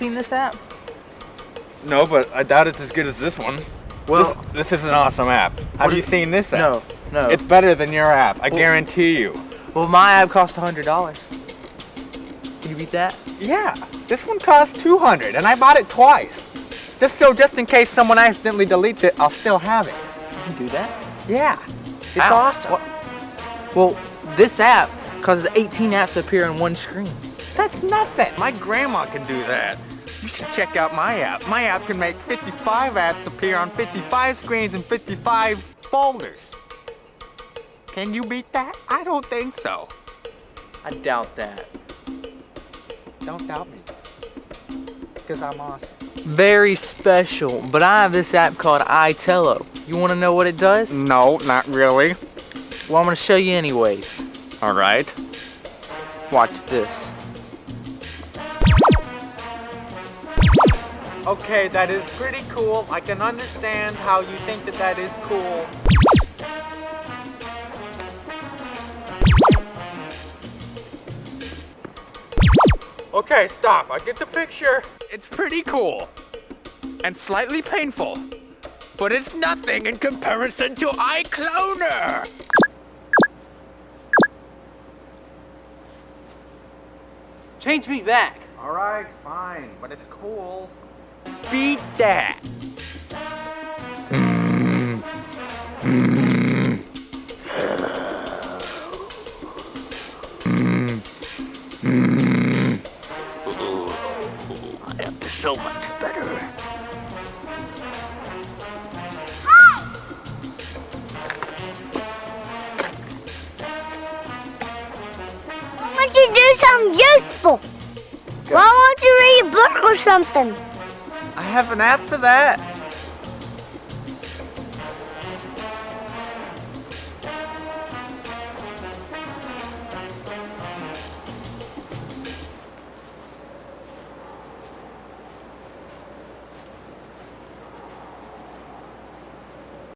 seen this app? No, but I doubt it's as good as this one. Well, this is an awesome app. Have you seen this app? No. It's better than your app, I guarantee you. Well, my app cost $100. Can you beat that? Yeah, this one costs $200 and I bought it twice. Just in case someone accidentally deletes it, I'll still have it. You can do that? Yeah, it's Ow. awesome. Well, this app causes 18 apps to appear on one screen. That's nothing. My grandma can do that. You should check out my app. My app can make 55 apps appear on 55 screens and 55 folders. Can you beat that? I don't think so. I doubt that. Don't doubt me. Because I'm awesome. Very special, but I have this app called iTello. You want to know what it does? No, not really. Well, I'm going to show you anyways. All right. Watch this. Okay, that is pretty cool. I can understand how you think that is cool. Okay, stop. I get the picture. It's pretty cool. And slightly painful. But it's nothing in comparison to iCloner. Change me back. All right, fine, but it's cool. Beat that. I am so much better. Why don't you do something useful? Why won't you read a book or something? I have an app for that.